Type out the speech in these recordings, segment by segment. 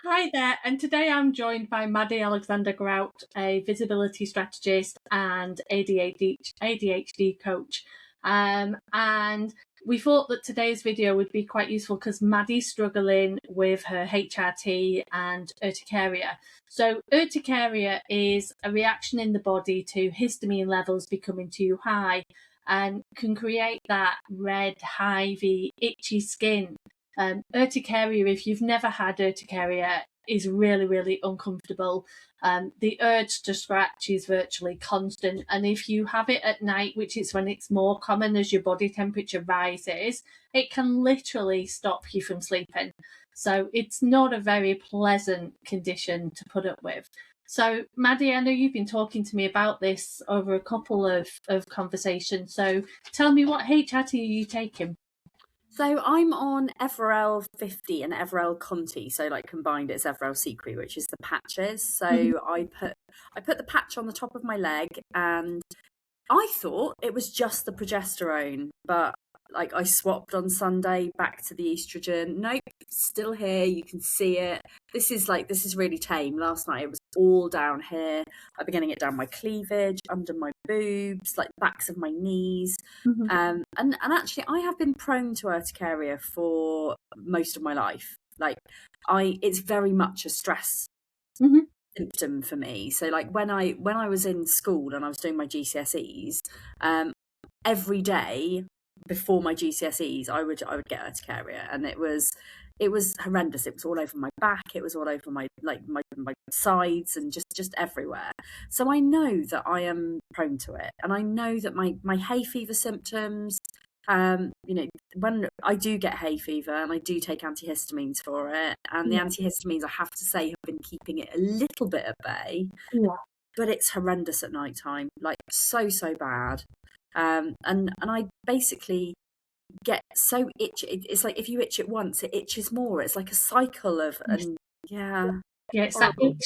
Hi there, and today I'm joined by Maddy Alexander-Grout, a visibility strategist and ADHD coach. And we thought that today's video would be quite useful because Maddy's struggling with her HRT and urticaria. So urticaria is a reaction in the body to histamine levels becoming too high and can create that red, hivey, itchy skin. Urticaria, if you've never had urticaria, is really, really uncomfortable. The urge to scratch is virtually constant. And if you have it at night, which is when it's more common as your body temperature rises, it can literally stop you from sleeping. So it's not a very pleasant condition to put up with. So, Maddy, I know you've been talking to me about this over a couple of conversations. So tell me, what HRT are you taking? So I'm on Everel 50 and Everel Conti. So like combined, it's Everel Secret, which is the patches. So I put the patch on the top of my leg, and I thought it was just the progesterone, but like I swapped on Sunday back to the estrogen. Nope, still here. You can see it. This is really tame. Last night it was all down here. I've been getting it down my cleavage, under my boobs, like backs of my knees. Mhm. And actually I have been prone to urticaria for most of my life. It's very much a stress Mhm. symptom for me. So like when I was in school and I was doing my GCSEs, every day before my GCSEs I would get urticaria, and it was horrendous. It was all over my back, it was all over my sides, and just everywhere. So I know that I am prone to it, and I know that my hay fever symptoms, when I do get hay fever and I do take antihistamines for it, and the Yeah. antihistamines, I have to say, have been keeping it a little bit at bay, Yeah. but it's horrendous at night time, like so bad. And I basically get so itchy. It's like if you itch it once, it itches more. It's like a cycle of, and yeah, Yeah, it's that horrible.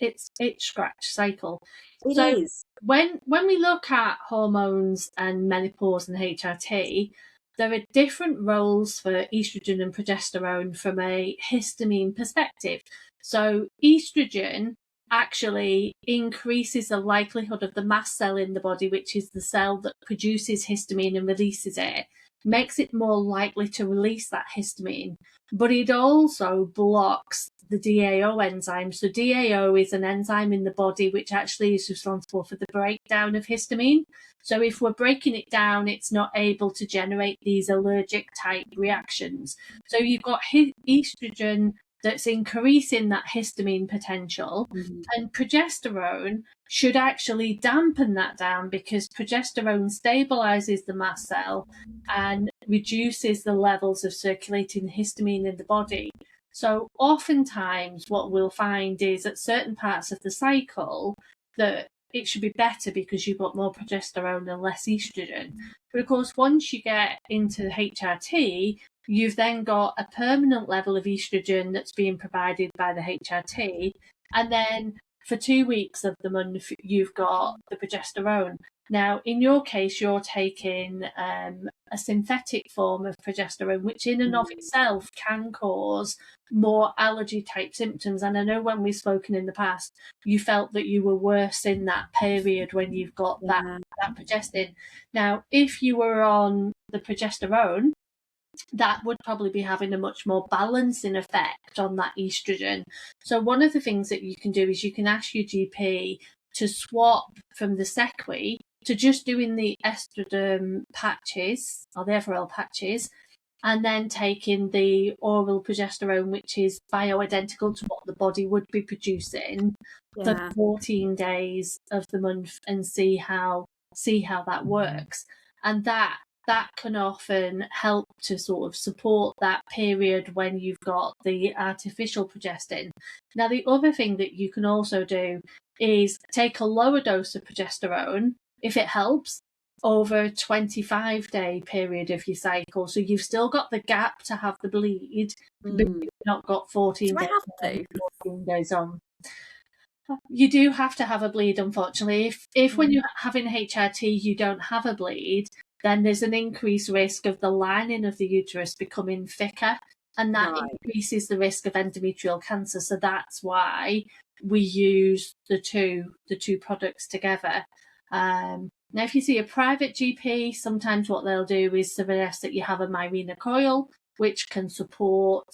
itch scratch cycle. It So is. when we look at hormones and menopause and HRT, there are different roles for estrogen and progesterone from a histamine perspective. So estrogen actually increases the likelihood of the mast cell in the body, which is the cell that produces histamine and releases it, makes it more likely to release that histamine, but it also blocks the DAO enzyme. So DAO is an enzyme in the body which actually is responsible for the breakdown of histamine. So if we're breaking it down, it's not able to generate these allergic type reactions. So you've got estrogen that's increasing that histamine potential, Mhm. and progesterone should actually dampen that down because progesterone stabilizes the mast cell and reduces the levels of circulating histamine in the body. So oftentimes what we'll find is at certain parts of the cycle that it should be better because you've got more progesterone and less estrogen. But of course, once you get into HRT, you've then got a permanent level of estrogen that's being provided by the HRT. And then for 2 weeks of the month, you've got the progesterone. Now, in your case, you're taking a synthetic form of progesterone, which in and of itself can cause more allergy type symptoms. And I know when we've spoken in the past, you felt that you were worse in that period when you've got that Yeah. progestin. Now, if you were on the progesterone, that would probably be having a much more balancing effect on that estrogen. So one of the things that you can do is you can ask your GP to swap from the Sequi to just doing the estrogen patches or the Everel patches, and then taking the oral progesterone, which is bioidentical to what the body would be producing for Yeah. 14 days of the month, and see how that works. And that can often help to sort of support that period when you've got the artificial progestin. Now, the other thing that you can also do is take a lower dose of progesterone, if it helps, over a 25-day period of your cycle. So you've still got the gap to have the bleed, but Mm. you've not got Do 14 I days have on, to? 14 days on. You do have to have a bleed, unfortunately. If when Mm. you're having HRT you don't have a bleed, then there's an increased risk of the lining of the uterus becoming thicker and that increases the risk of endometrial cancer. So that's why we use the two products together. Now, if you see a private GP, sometimes what they'll do is suggest that you have a Mirena coil, which can support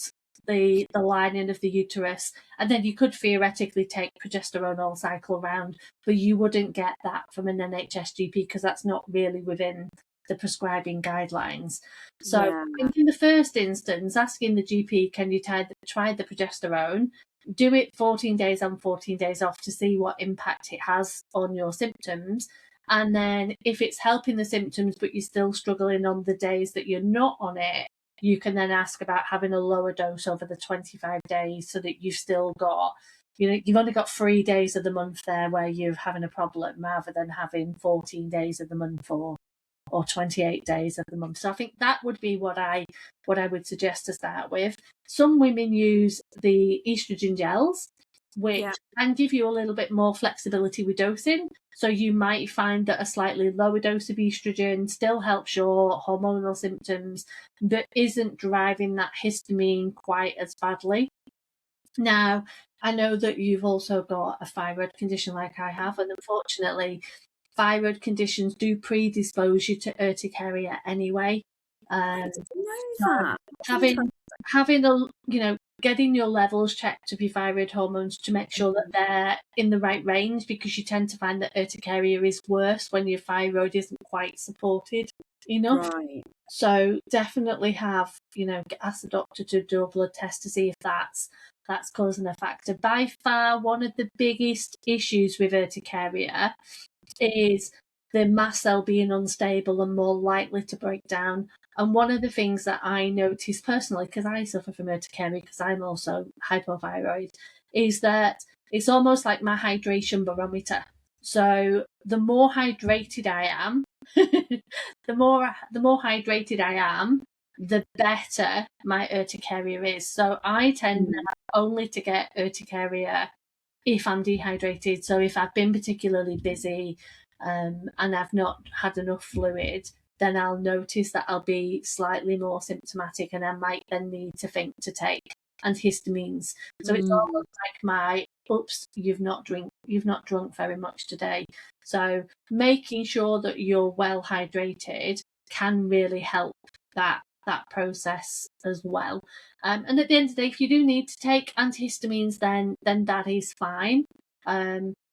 the lining of the uterus, and then you could theoretically take progesterone all cycle round, but you wouldn't get that from an NHS GP because that's not really within the prescribing guidelines. So I think in the first instance, asking the GP, can you try the progesterone, do it 14 days on, 14 days off to see what impact it has on your symptoms. And then if it's helping the symptoms, but you're still struggling on the days that you're not on it, you can then ask about having a lower dose over the 25 days so that you've still got, you've only got 3 days of the month there where you're having a problem rather than having 14 days of the month or 28 days of the month. So I think that would be what I would suggest to start with. Some women use the estrogen gels, which can give you a little bit more flexibility with dosing. So you might find that a slightly lower dose of estrogen still helps your hormonal symptoms, but isn't driving that histamine quite as badly. Now, I know that you've also got a thyroid condition like I have, and unfortunately, thyroid conditions do predispose you to urticaria anyway. Having a getting your levels checked of your thyroid hormones to make sure that they're in the right range, because you tend to find that urticaria is worse when your thyroid isn't quite supported enough. So definitely ask the doctor to do a blood test to see if that's causing a factor. By far, one of the biggest issues with urticaria is the mast cell being unstable and more likely to break down. And one of the things that I notice personally, because I suffer from urticaria because I'm also hypothyroid, is that it's almost like my hydration barometer. So the more hydrated I am, the more hydrated I am, the better my urticaria is. So I tend now only to get urticaria if I'm dehydrated. So if I've been particularly busy and I've not had enough fluid, then I'll notice that I'll be slightly more symptomatic, and I might then need to think to take antihistamines. So it's almost like you've not drunk very much today. So making sure that you're well hydrated can really help that process as well. And at the end of the day, if you do need to take antihistamines, then that is fine.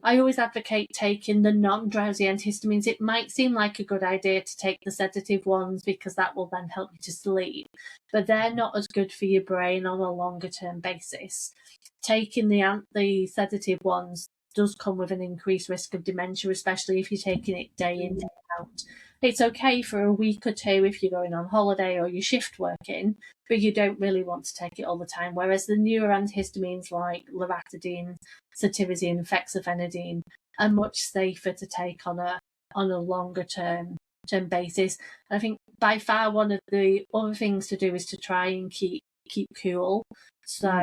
I always advocate taking the non-drowsy antihistamines. It might seem like a good idea to take the sedative ones because that will then help you to sleep, but they're not as good for your brain on a longer term basis. Taking the sedative ones does come with an increased risk of dementia, especially if you're taking it day in, day out. It's okay for a week or two if you're going on holiday or you're shift working, but you don't really want to take it all the time. Whereas the newer antihistamines like loratadine, cetirizine, fexofenadine are much safer to take on a longer term basis. And I think by far one of the other things to do is to try and keep cool. So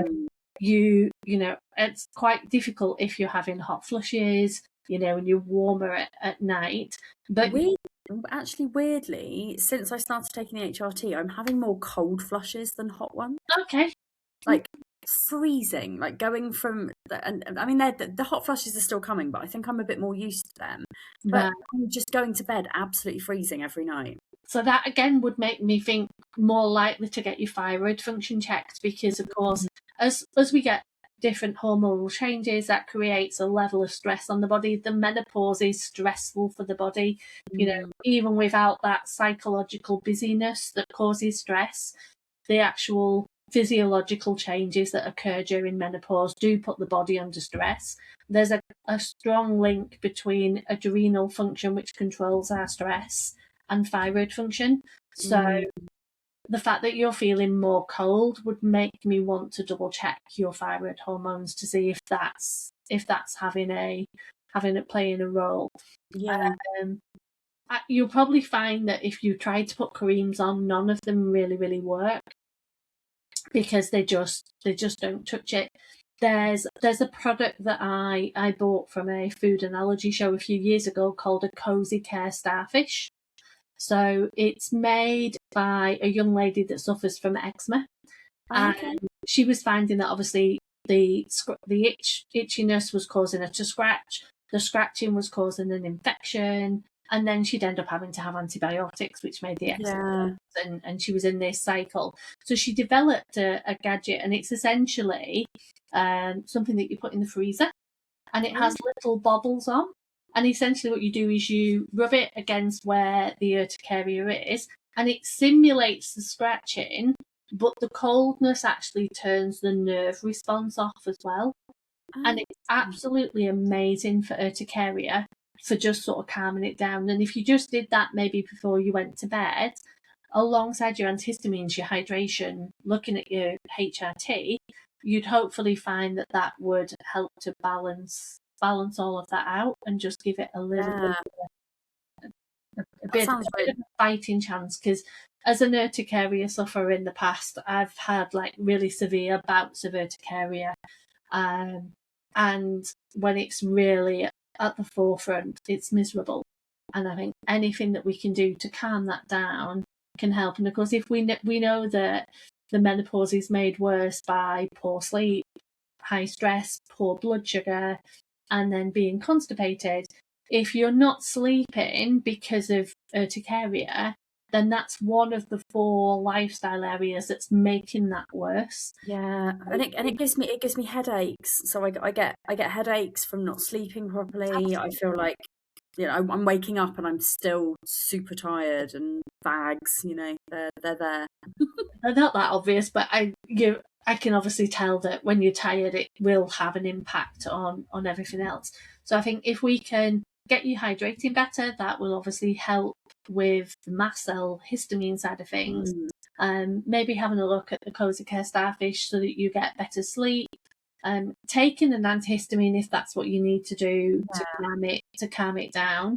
it's quite difficult if you're having hot flushes, and you're warmer at night. But weirdly, since I started taking the HRT, I'm having more cold flushes than hot ones. Okay. Like freezing, like going from and I mean the hot flushes are still coming, but I think I'm a bit more used to them. But I'm just going to bed absolutely freezing every night. So that again would make me think more likely to get your thyroid function checked, because of course as we get different hormonal changes, that creates a level of stress on the body. The menopause is stressful for the body, even without that psychological busyness that causes stress. The actual physiological changes that occur during menopause do put the body under stress. There's a strong link between adrenal function, which controls our stress, and thyroid function. So the fact that you're feeling more cold would make me want to double check your thyroid hormones to see if that's having it playing a role. You'll probably find that if you try to put creams on, none of them really work, because they just don't touch it. There's a product that I bought from a food and allergy show a few years ago called a Cozy Care Starfish. So it's made by a young lady that suffers from eczema, Oh, okay. And she was finding that obviously the itchiness was causing her to scratch, the scratching was causing an infection, and then she'd end up having to have antibiotics, which made the eczema Yeah. worse, and she was in this cycle. So she developed a gadget, and it's essentially something that you put in the freezer, and it has little bobbles on. And essentially what you do is you rub it against where the urticaria is, and it simulates the scratching, but the coldness actually turns the nerve response off as well. And Oh, it's absolutely amazing for urticaria, for just sort of calming it down. And if you just did that maybe before you went to bed, alongside your antihistamines, your hydration, looking at your HRT, you'd hopefully find that that would help to balance all of that out and just give it a little yeah. a That bit sounds of a fighting chance. Because as an urticaria sufferer in the past, I've had like really severe bouts of urticaria, and when it's really at the forefront, it's miserable. And I think anything that we can do to calm that down can help. And of course, if we know that the menopause is made worse by poor sleep, high stress, poor blood sugar, and then being constipated, if you're not sleeping because of urticaria, then that's one of the 4 lifestyle areas that's making that worse. Yeah, and it gives me headaches. So I get headaches from not sleeping properly. I feel like, I'm waking up and I'm still super tired, and bags, they're there. They're not that obvious, but I can obviously tell that when you're tired, it will have an impact on everything else. So I think if we can get you hydrating better, that will obviously help with the mast cell histamine side of things. Maybe having a look at the cozy care starfish so that you get better sleep. Taking an antihistamine if that's what you need to do to calm it down,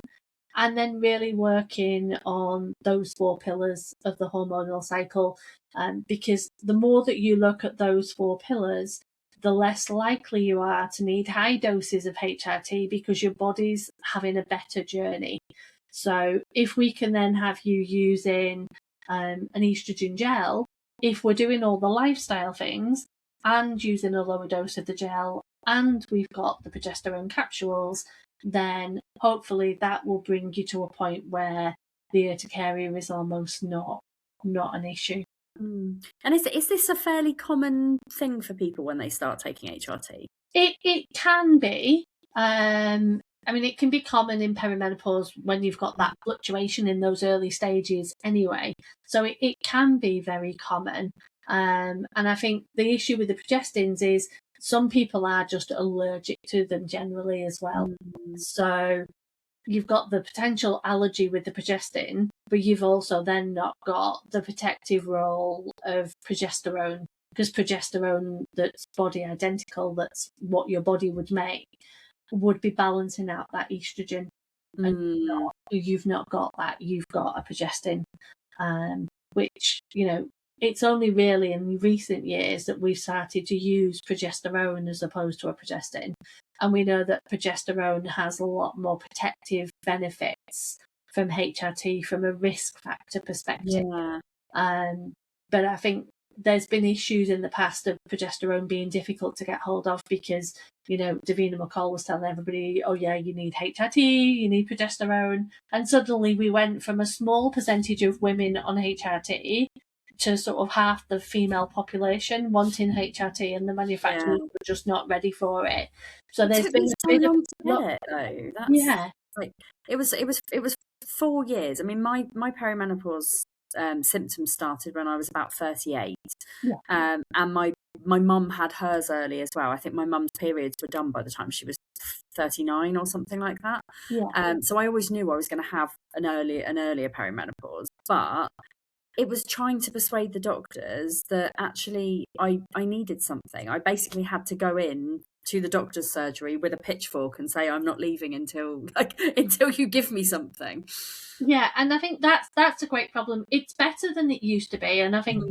and then really working on those 4 pillars of the hormonal cycle, because the more that you look at those 4 pillars, the less likely you are to need high doses of HRT because your body's having a better journey. So if we can then have you using an estrogen gel, if we're doing all the lifestyle things and using a lower dose of the gel, and we've got the progesterone capsules, then hopefully that will bring you to a point where the urticaria is almost not an issue. And is this a fairly common thing for people when they start taking HRT? It can be. I mean, it can be common in perimenopause when you've got that fluctuation in those early stages anyway. So it can be very common. And I think the issue with the progestins is some people are just allergic to them generally as well. So you've got the potential allergy with the progestin, but you've also then not got the protective role of progesterone, because progesterone that's body identical, that's what your body would make, would be balancing out that estrogen. And you've not got that. You've got a progestin, which, it's only really in recent years that we've started to use progesterone as opposed to a progestin. And we know that progesterone has a lot more protective benefits from HRT from a risk factor perspective. But I think there's been issues in the past of progesterone being difficult to get hold of because, Davina McCall was telling everybody, oh yeah, you need HRT, you need progesterone. And suddenly we went from a small percentage of women on HRT to sort of half the female population wanting HRT, and the manufacturers were just not ready for it. So there's been so long to get it though. That's like it was 4 years. I mean, my perimenopause symptoms started when I was about 38, and my mum had hers early as well. I think my mum's periods were done by the time she was 39 or something like that. So I always knew I was going to have an earlier perimenopause, but it was trying to persuade the doctors that actually I needed something. I basically had to go in to the doctor's surgery with a pitchfork and say, I'm not leaving until you give me something. Yeah, and I think that's a great problem. It's better than it used to be, and I think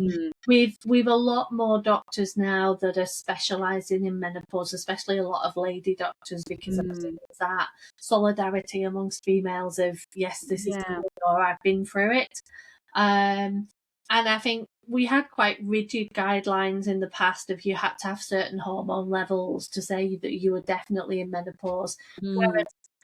we've a lot more doctors now that are specialising in menopause, especially a lot of lady doctors, because obviously there's that solidarity amongst females of, yes, this is good, or I've been through it. And I think we had quite rigid guidelines in the past of you had to have certain hormone levels to say that you were definitely in menopause.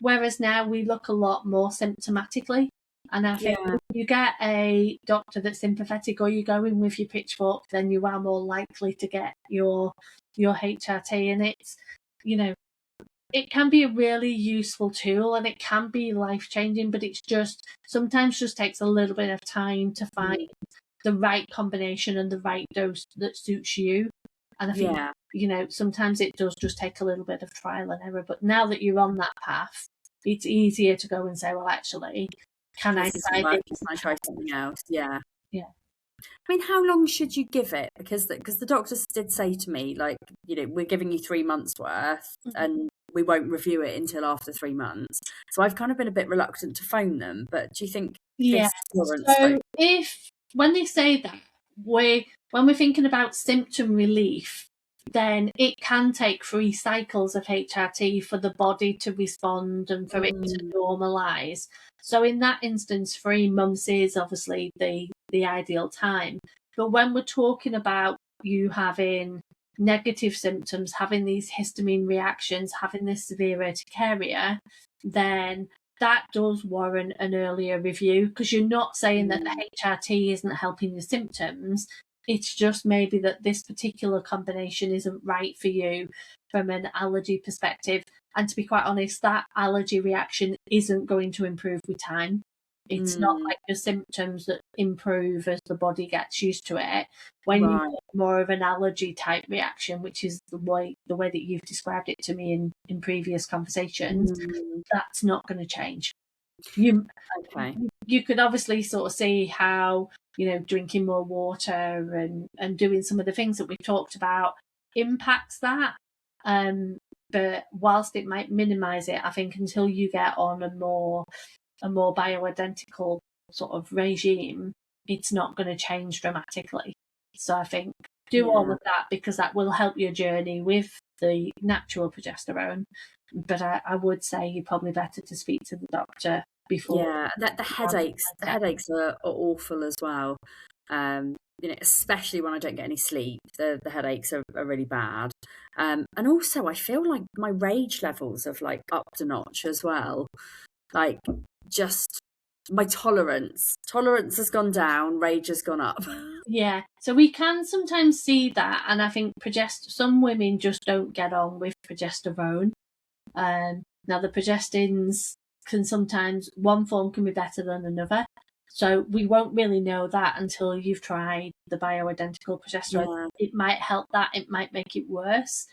Whereas now we look a lot more symptomatically. And I think if you get a doctor that's sympathetic or you go in with your pitchfork, then you are more likely to get your HRT. And it's, you know, it can be a really useful tool and it can be life changing, but it's just sometimes just takes a little bit of time to find the right combination and the right dose that suits you. And I think, you know, sometimes it does just take a little bit of trial and error. But now that you're on that path, it's easier to go and say, well, actually, can I try this? Can I try something else? Yeah. Yeah. I mean, how long should you give it? Because the doctors did say to me, like, you know, we're giving you 3 months worth and we won't review it until after 3 months. So I've kind of been a bit reluctant to phone them. But do you think this warrants so when they say that, when we're thinking about symptom relief, then it can take 3 cycles of HRT for the body to respond and for it to normalise. So in that instance, 3 months is obviously the ideal time. But when we're talking about you having negative symptoms, having these histamine reactions, having this severe urticaria, then that does warrant an earlier review, because you're not saying that the HRT isn't helping your symptoms. It's just maybe that this particular combination isn't right for you from an allergy perspective. And to be quite honest, that allergy reaction isn't going to improve with time. It's not like the symptoms that improve as the body gets used to it. When you get more of an allergy type reaction, which is the way that you've described it to me in previous conversations, that's not going to change. You could obviously sort of see how, you know, drinking more water and doing some of the things that we've talked about impacts that. But whilst it might minimise it, I think until you get on a more bioidentical sort of regime, it's not going to change dramatically. So I think do all of that, because that will help your journey with the natural progesterone. But I would say you're probably better to speak to the doctor before. Yeah, the headaches are awful as well. You know, especially when I don't get any sleep, the headaches are really bad. And also I feel like my rage levels have like upped a notch as well. Like, just my tolerance has gone down, rage has gone up. Yeah, so we can sometimes see that, and I think some women just don't get on with progesterone. Now the progestins can sometimes, one form can be better than another. So we won't really know that until you've tried the bioidentical progesterone. It might help that, it might make it worse.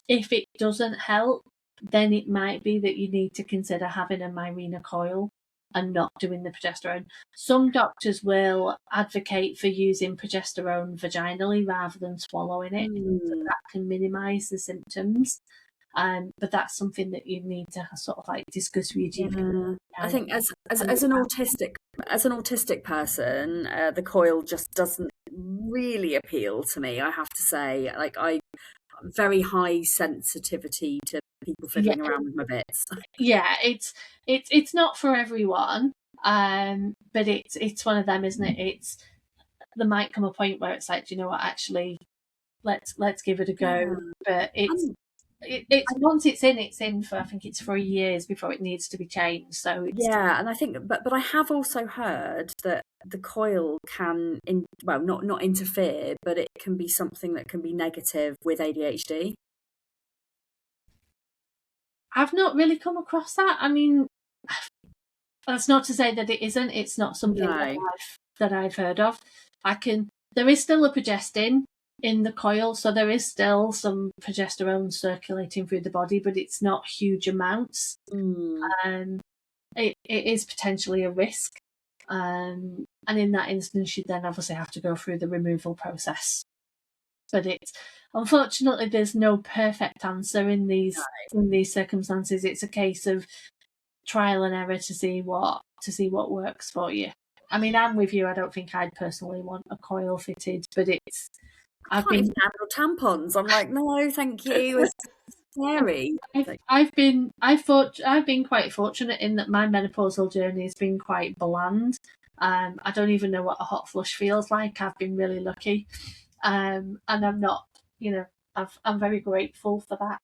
If it doesn't help, then it might be that you need to consider having a Mirena coil and not doing the progesterone. Some doctors will advocate for using progesterone vaginally rather than swallowing it, so that can minimise the symptoms. But that's something that you need to sort of like discuss with your GP. I think as an autistic person, the coil just doesn't really appeal to me. I have to say, like, I very high sensitivity to people fiddling around with my bits. Yeah, it's not for everyone, but it's one of them, isn't it? There might come a point where it's like, do you know what? Actually, let's give it a go. But it's once it's in for, I think it's 3 years before it needs to be changed. So and I think, but I have also heard that the coil can, not interfere, but it can be something that can be negative with ADHD. I've not really come across that. I mean, that's not to say that it isn't. It's not something that I've heard of. There is still a progestin in the coil, so there is still some progesterone circulating through the body, but it's not huge amounts. It is potentially a risk. And in that instance, you then obviously have to go through the removal process. But unfortunately, there's no perfect answer in these circumstances. It's a case of trial and error to see what works for you. I mean, I'm with you. I don't think I'd personally want a coil fitted, but I can't even handle tampons. I'm like, no, thank you. It's scary. I've been quite fortunate in that my menopausal journey has been quite bland. I don't even know what a hot flush feels like. I've been really lucky, and I'm not, I'm very grateful for that.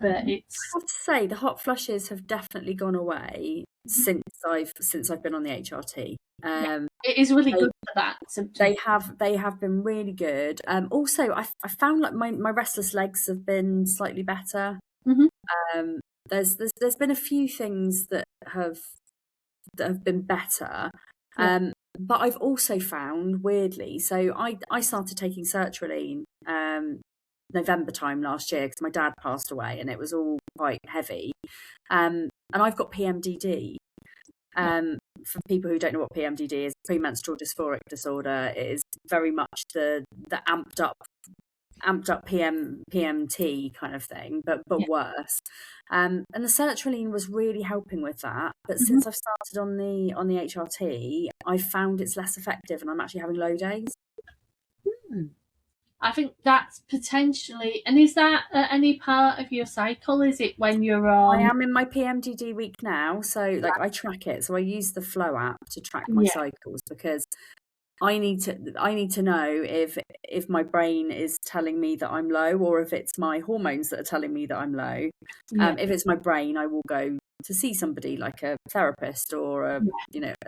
But it's I have to say the hot flushes have definitely gone away since I've been on the HRT. yeah, it is really They good for that symptom. they have been really good. Also, I found like my restless legs have been slightly better. Hmm. Um, there's been a few things that have been better. Yeah. But I've also found weirdly, so I started taking sertraline November time last year because my dad passed away and it was all quite heavy. And I've got PMDD. For people who don't know what PMDD is, premenstrual dysphoric disorder, it is very much the amped up PMT kind of thing, but Yeah. worse. And the sertraline was really helping with that. But Hmm. since I've started on the HRT, I've found it's less effective, and I'm actually having low days. I think that's potentially. And is that at any part of your cycle? Is it when you're I on? am in my PMDD week now, so like I track it. So I use the Flow app to track my Yeah. cycles because I need to know if my brain is telling me that I'm low or if it's my hormones that are telling me that I'm low. Yeah. If it's my brain, I will go to see somebody like a therapist or a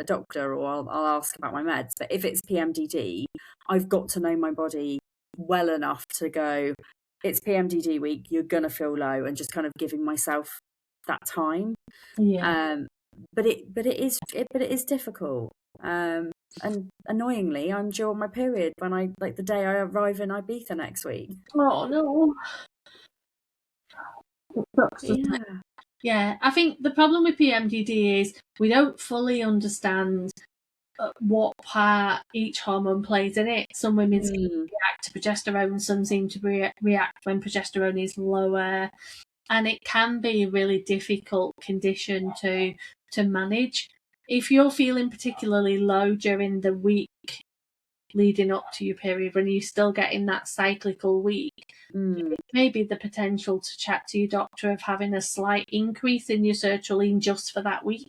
doctor, or I'll ask about my meds. But if it's PMDD, I've got to know my body well enough to go, it's PMDD week, you're gonna feel low, and just kind of giving myself that time. Yeah. But it is difficult. And annoyingly, I'm due on my period when the day I arrive in Ibiza next week. Oh no. It sucks, doesn't it? Yeah. Yeah. I think the problem with PMDD is we don't fully understand what part each hormone plays in it. Some women seem to react to progesterone, some seem to react when progesterone is lower, and it can be a really difficult condition to manage. If you're feeling particularly low during the week leading up to your period, when you're still getting that cyclical week, maybe the potential to chat to your doctor of having a slight increase in your sertraline just for that week.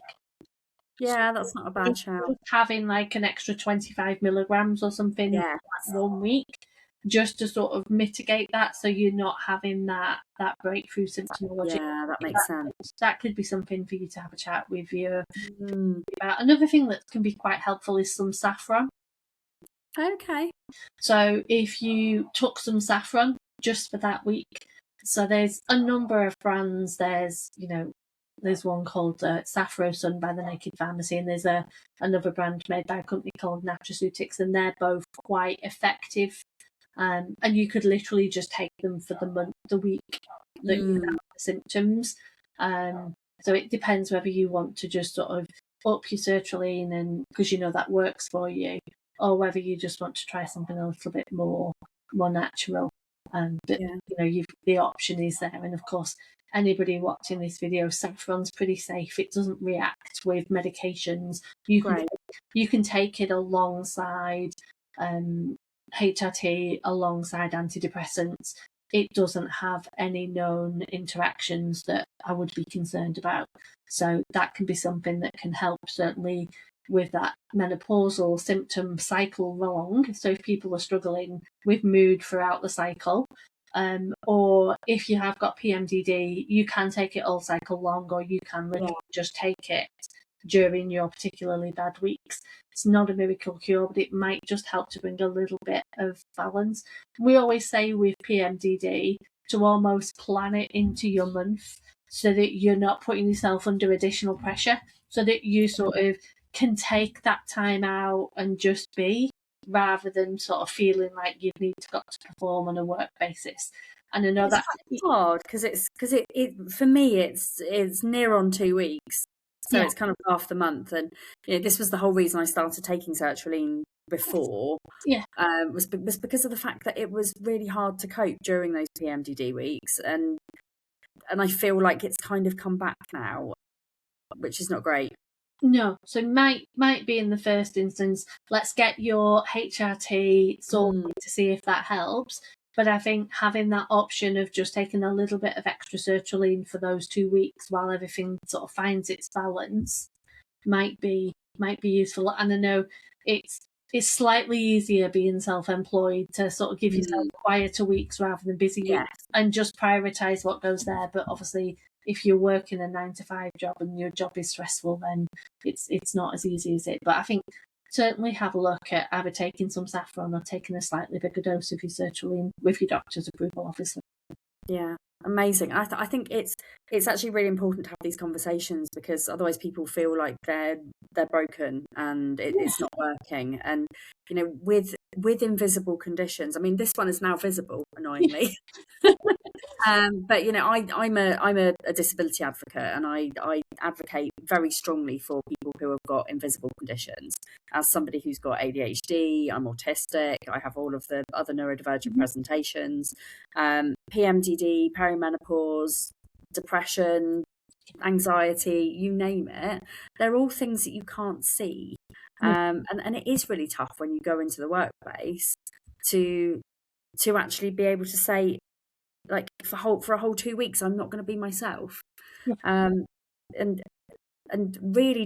Yeah, that's not a bad shout. Having like an extra 25 milligrams or something Yeah. for 1 week, just to sort of mitigate that, so you're not having that breakthrough symptomology. Yeah, that makes sense. That could be something for you to have a chat with you Mm. about. Another thing that can be quite helpful is some saffron. Okay. So if you took some saffron just for that week, so there's a number of brands. There's one called Saffro Sun by the Naked Pharmacy, and there's another brand made by a company called Natraceutics, and they're both quite effective. And you could literally just take them for the week that you have the symptoms. So it depends whether you want to just sort of up your sertraline, and because that works for you, or whether you just want to try something a little bit more natural. But the option is there, and of course, anybody watching this video, saffron's pretty safe. It doesn't react with medications. You can take it alongside HRT, alongside antidepressants. It doesn't have any known interactions that I would be concerned about. So that can be something that can help, certainly with that menopausal symptom cycle along. So if people are struggling with mood throughout the cycle, or if you have got PMDD, you can take it all cycle long, or you can literally just take it during your particularly bad weeks. It's not a miracle cure, but it might just help to bring a little bit of balance. We always say with PMDD to almost plan it into your month, so that you're not putting yourself under additional pressure, so that you sort of can take that time out and just be, rather than sort of feeling like you've got to perform on a work basis. And I know It's hard because it for me it's near on 2 weeks. So it's kind of half the month, and this was the whole reason I started taking sertraline before. Was because of the fact that it was really hard to cope during those PMDD weeks, and I feel like it's kind of come back now, which is not great. No, so might be in the first instance, let's get your HRT sorted to see if that helps. But I think having that option of just taking a little bit of extra sertraline for those 2 weeks while everything sort of finds its balance might be might be useful. And I know it's slightly easier being self-employed to sort of give yourself quieter weeks rather than busy weeks and just prioritize what goes there. But obviously, if you're working a 9 to 5 job and your job is stressful, then it's not as easy as it. But I think certainly have a look at either taking some saffron or taking a slightly bigger dose of your sertraline with your doctor's approval, obviously. Yeah, amazing. I think it's actually really important to have these conversations, because otherwise people feel like they're broken and it's not working. And you know, with invisible conditions, I mean, this one is now visible, annoyingly. But you know, I'm a disability advocate, and I advocate very strongly for people who have got invisible conditions. As somebody who's got ADHD, I'm autistic, I have all of the other neurodivergent presentations, PMDD, perimenopause, depression, anxiety, you name it. They're all things that you can't see. And it is really tough when you go into the workplace to actually be able to say, like, for a whole 2 weeks, I'm not going to be myself. And really really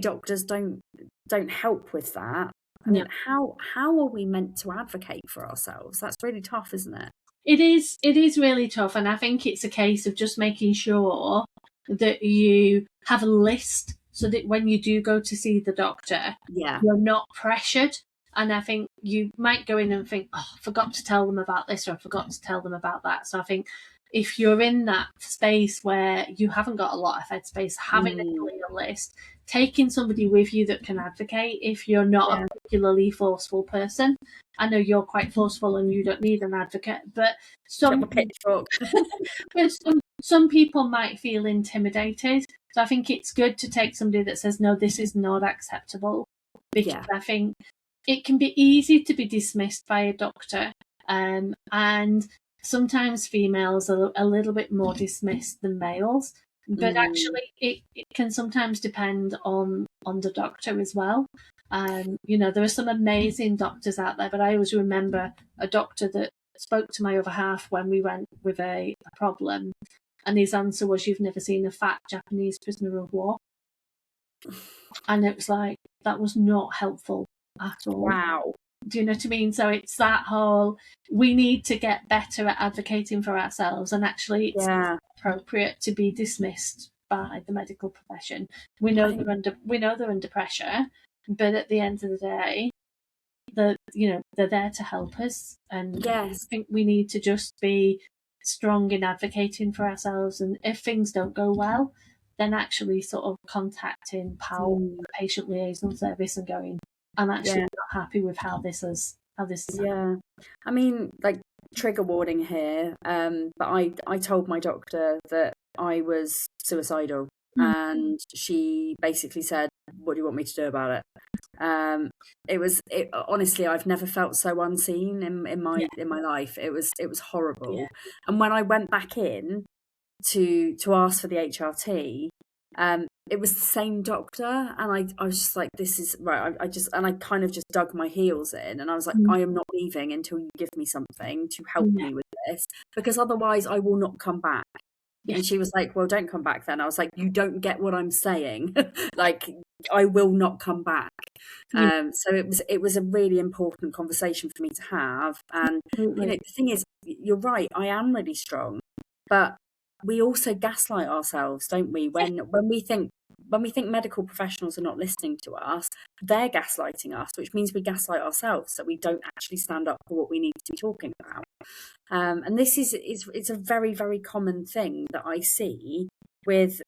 don't help with that. I mean, how are we meant to advocate for ourselves? That's really tough, isn't it? It is really tough, and I think it's a case of just making sure that you have a list so that when you do go to see the doctor, you're not pressured. And I think you might go in and think, oh, I forgot to tell them about this, or I forgot to tell them about that. So I think if you're in that space where you haven't got a lot of headspace, having a clear list, taking somebody with you that can advocate if you're not a particularly forceful person. I know you're quite forceful and you don't need an advocate, but some people might feel intimidated. So I think it's good to take somebody that says, no, this is not acceptable, because I think it can be easy to be dismissed by a doctor, and sometimes females are a little bit more dismissed than males, but actually it can sometimes depend on the doctor as well. You know, there are some amazing doctors out there, but I always remember a doctor that spoke to my other half when we went with a problem, and his answer was, "You've never seen a fat Japanese prisoner of war." And it was like, that was not helpful at all. Wow. Do you know what I mean? So it's that whole, we need to get better at advocating for ourselves, and actually it's appropriate to be dismissed by the medical profession. We know they're under pressure, but at the end of the day, they're there to help us, and I think we need to just be strong in advocating for ourselves. And if things don't go well, then actually sort of contacting PAL, the patient liaison service, and going, I'm actually not happy with how this is. I mean, like, trigger warning here, but I told my doctor that I was suicidal, and she basically said, what do you want me to do about it? Honestly, I've never felt so unseen in my life. It was horrible. And when I went back in to ask for the HRT, it was the same doctor, and I was just like, this is right. I kind of just dug my heels in, and I was like, I am not leaving until you give me something to help me with this, because otherwise I will not come back. And she was like, well, don't come back then. I was like, you don't get what I'm saying. Like, I will not come back. So it was a really important conversation for me to have. And you know, the thing is, you're right, I am really strong, but we also gaslight ourselves, don't we? When we think medical professionals are not listening to us, they're gaslighting us, which means we gaslight ourselves, so we don't actually stand up for what we need to be talking about. And this it's a very, very common thing that I see with,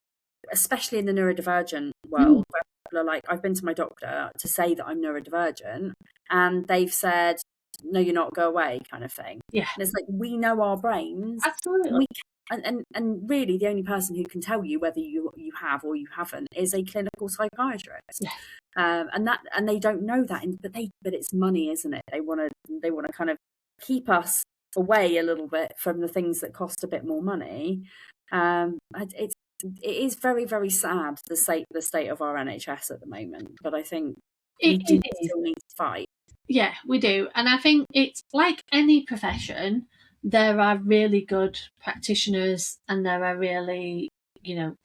especially in the neurodivergent world, where people are like, I've been to my doctor to say that I'm neurodivergent, and they've said, no, you're not, go away, kind of thing. And it's like, we know our brains. Absolutely. And really, the only person who can tell you whether you have or you haven't is a clinical psychiatrist. And they don't know that, but it's money, isn't it? They want to kind of keep us away a little bit from the things that cost a bit more money. It is very, very sad, the state of our NHS at the moment. But I think we do still need to fight. Yeah, we do. And I think it's like any profession, there are really good practitioners and there are really,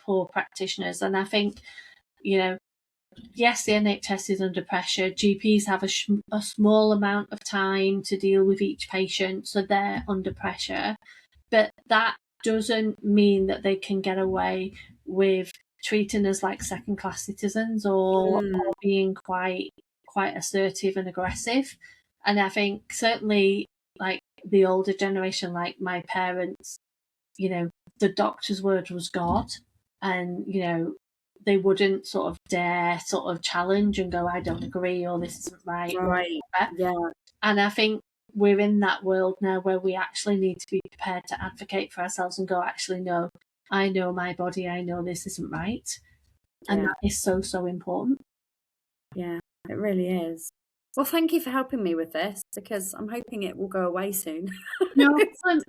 poor practitioners. And I think, yes, the NHS is under pressure. GPs have a small amount of time to deal with each patient, so they're under pressure. But that doesn't mean that they can get away with treating us like second-class citizens or being quite assertive and aggressive. And I think certainly, like the older generation, like my parents, you know, the doctor's word was God, and you know, they wouldn't sort of dare sort of challenge and go, I don't agree, or this isn't right, Right. Yeah. and I think we're in that world now where we actually need to be prepared to advocate for ourselves and go, actually, no, I know my body, I know this isn't right. And Yeah. that is so, so important. Yeah, it really is. Well, thank you for helping me with this, because I'm hoping it will go away soon. No,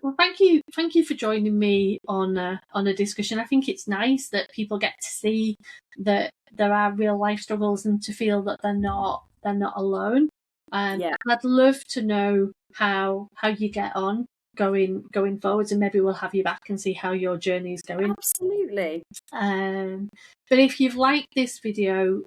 well, thank you for joining me on a discussion. I think it's nice that people get to see that there are real life struggles and to feel that they're not alone. Yeah. I'd love to know how you get on going forwards, and maybe we'll have you back and see how your journey is going. Absolutely. But if you've liked this video,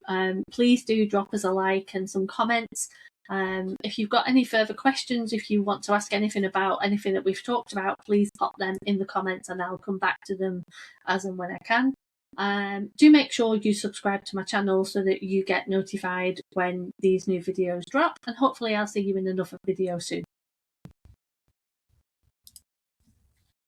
please do drop us a like and some comments. If you've got any further questions, if you want to ask anything about anything that we've talked about, please pop them in the comments and I'll come back to them as and when I can. Do make sure you subscribe to my channel so that you get notified when these new videos drop, and hopefully I'll see you in another video soon.